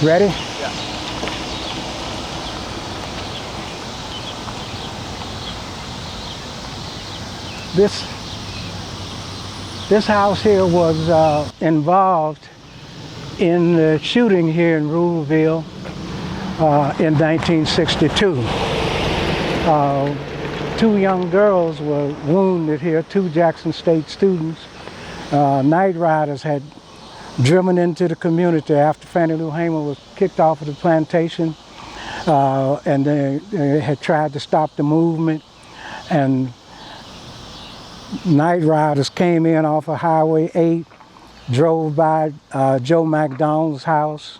Ready? Yeah. This house here was involved in the shooting here in Ruleville in 1962. Two young girls were wounded here, two Jackson State students. Night riders had driven into the community after Fannie Lou Hamer was kicked off of the plantation, and they had tried to stop the movement. And night riders came in off of Highway 8, drove by Joe McDonald's house,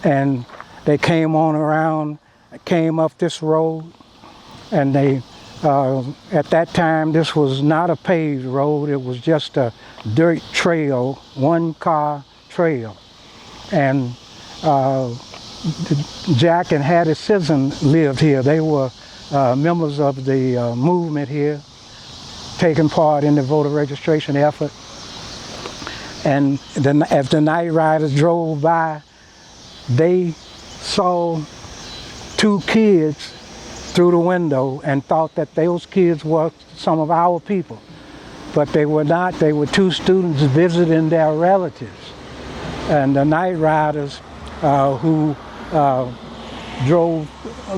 and they came on around, came up this road, and they, at that time, this was not a paved road, it was just a dirt trail, one-car trail. And Jack and Hattie Sisson lived here. They were members of the movement here, taking part in the voter registration effort. And then as the night riders drove by, they saw two kids through the window and thought that those kids were some of our people. But they were not. They were two students visiting their relatives. And the night riders who drove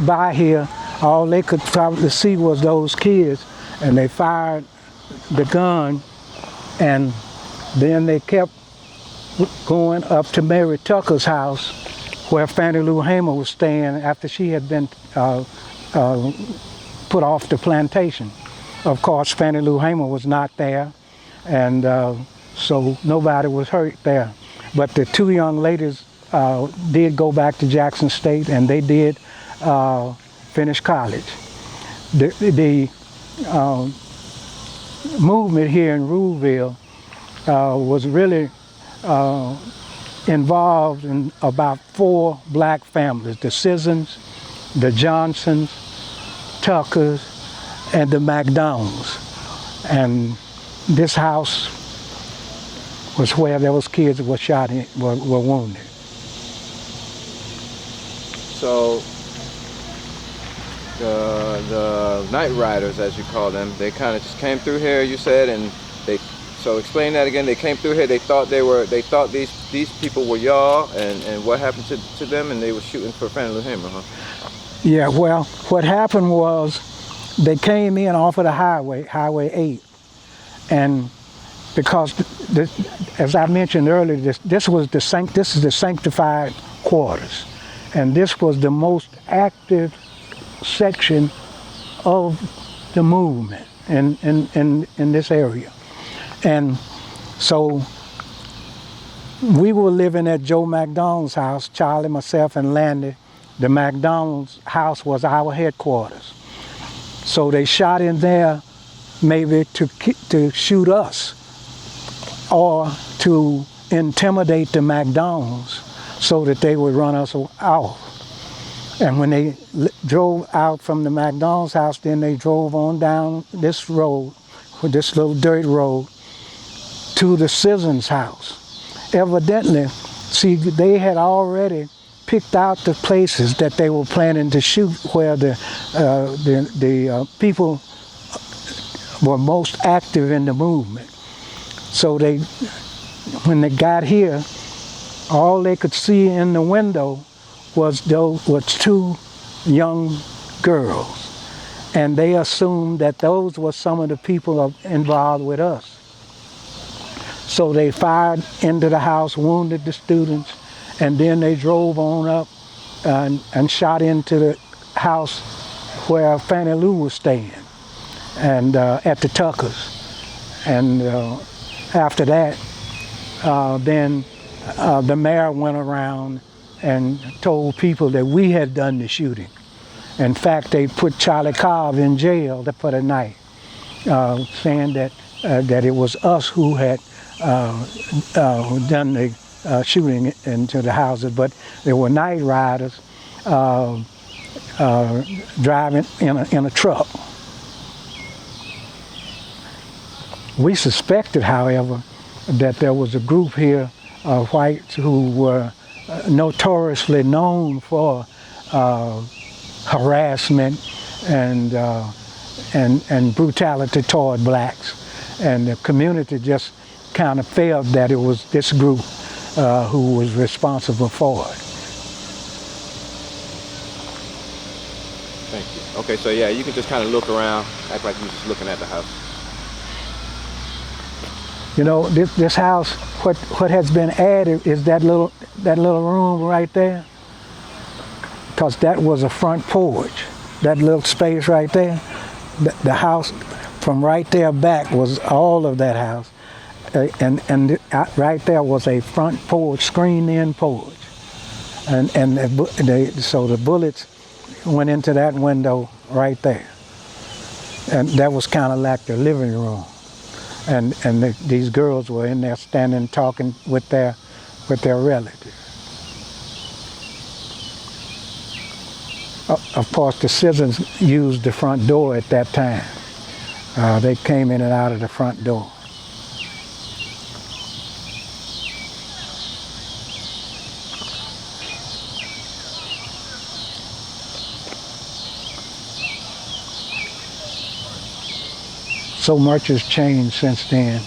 by here, all they could probably see was those kids, and they fired the gun, and then they kept going up to Mary Tucker's house where Fannie Lou Hamer was staying after she had been put off the plantation. Of course, Fannie Lou Hamer was not there, and so nobody was hurt there. But the two young ladies did go back to Jackson State, and they did finish college. The movement here in Ruleville was really involved in about 4 black families: the Sissons, the Johnsons, Tuckers, and the McDonald's. And this house was where those kids were shot in, were wounded. So the night riders, as you call them, they kind of just came through here, you said, and so explain that again. They came through here, they thought these people were y'all, and what happened to them, and they were shooting for Fannie Lou Hamer, huh? Yeah, well, what happened was they came in off of the highway, Highway 8, and because as I mentioned earlier, this is the sanctified quarters, and this was the most active section of the movement in this area. And so we were living at Joe McDonald's house, Charlie, myself, and Landy. The McDonald's house was our headquarters. So they shot in there maybe to shoot us or to intimidate the McDonald's so that they would run us off. And when they drove out from the McDonald's house, then they drove on down this road, this little dirt road, to the Sissons' house. Evidently, see, they had already picked out the places that they were planning to shoot where the people were most active in the movement. So when they got here, all they could see in the window was 2 young girls, and they assumed that those were some of the people involved with us. So they fired into the house, wounded the students, and then they drove on up and shot into the house where Fannie Lou was staying, and at the Tuckers. And after that, then the mayor went around and told people that we had done the shooting. In fact, they put Charlie Cobb in jail for the night, saying that it was us who had done the shooting into the houses, but there were night riders driving in a truck. We suspected, however, that there was a group here of whites who were notoriously known for harassment and brutality toward blacks, and the community just kind of felt that it was this group who was responsible for it. Thank you. Okay, so yeah, you can just kind of look around, act like you're just looking at the house. You know, this house, what has been added is that little room right there, because that was a front porch. That little space right there, the house from right there back was all of that house, and right there was a front porch, screened-in porch, and so the bullets went into that window right there, and that was kind of like the living room. And these girls were in there standing talking with their relatives. Of course, the citizens used the front door at that time. They came in and out of the front door. So much has changed since then.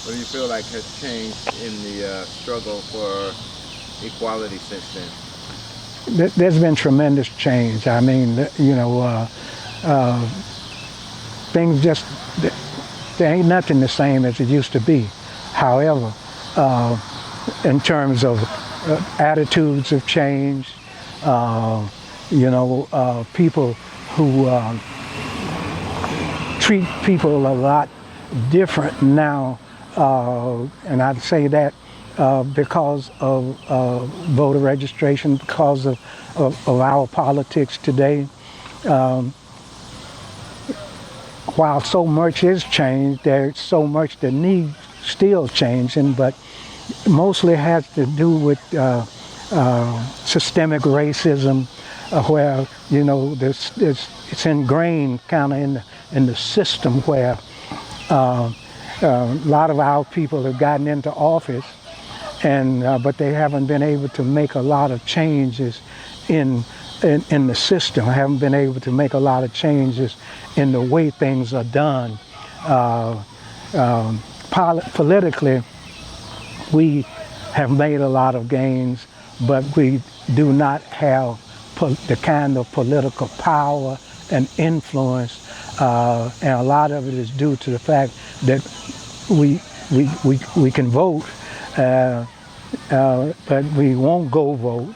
What do you feel like has changed in the struggle for equality since then? There's been tremendous change. I mean, you know, things just, there ain't nothing the same as it used to be. However, in terms of attitudes have changed. You know, people who treat people a lot different now, and I'd say that because of voter registration, because of our politics today. While so much is changed, there's so much that needs still changing, but mostly has to do with systemic racism, where, you know, it's ingrained kind of in the system, where a lot of our people have gotten into office, and but they haven't been able to make a lot of changes in the system. Haven't been able to make a lot of changes in the way things are done. Politically, we have made a lot of gains, but we do not have the kind of political power and influence, and a lot of it is due to the fact that we can vote, but we won't go vote.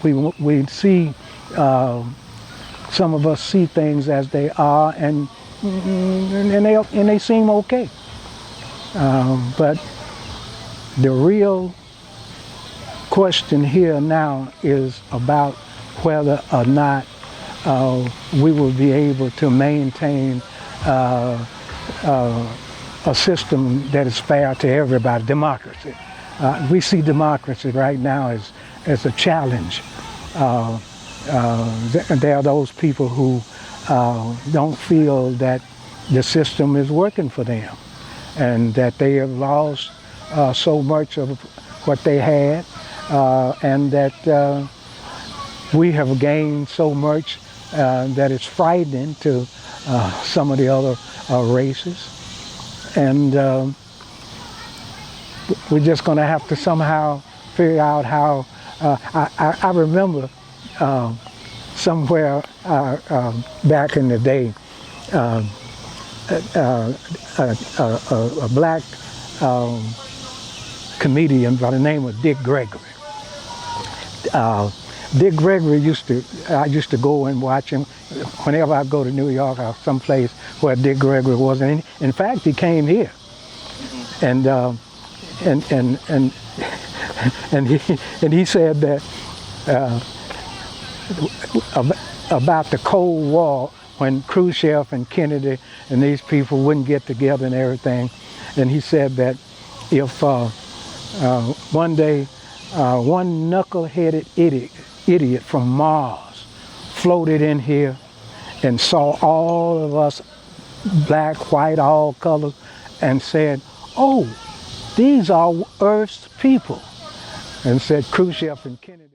We see, some of us see things as they are, and they seem okay. But the real question here now is about whether or not we will be able to maintain a system that is fair to everybody, democracy. We see democracy right now as a challenge. There are those people who don't feel that the system is working for them, and that they have lost so much of what they had, and that we have gained so much that it's frightening to some of the other races. And we're just going to have to somehow figure out how. I remember somewhere back in the day, a black comedian by the name of Dick Gregory. Dick Gregory I used to go and watch him whenever I go to New York or someplace where Dick Gregory was. And in fact, he came here, and he said that about the Cold War, when Khrushchev and Kennedy and these people wouldn't get together and everything, and he said that if one day one knuckle-headed idiot from Mars floated in here and saw all of us, black, white, all colors, and said, oh, these are Earth's people, and said Khrushchev and Kennedy.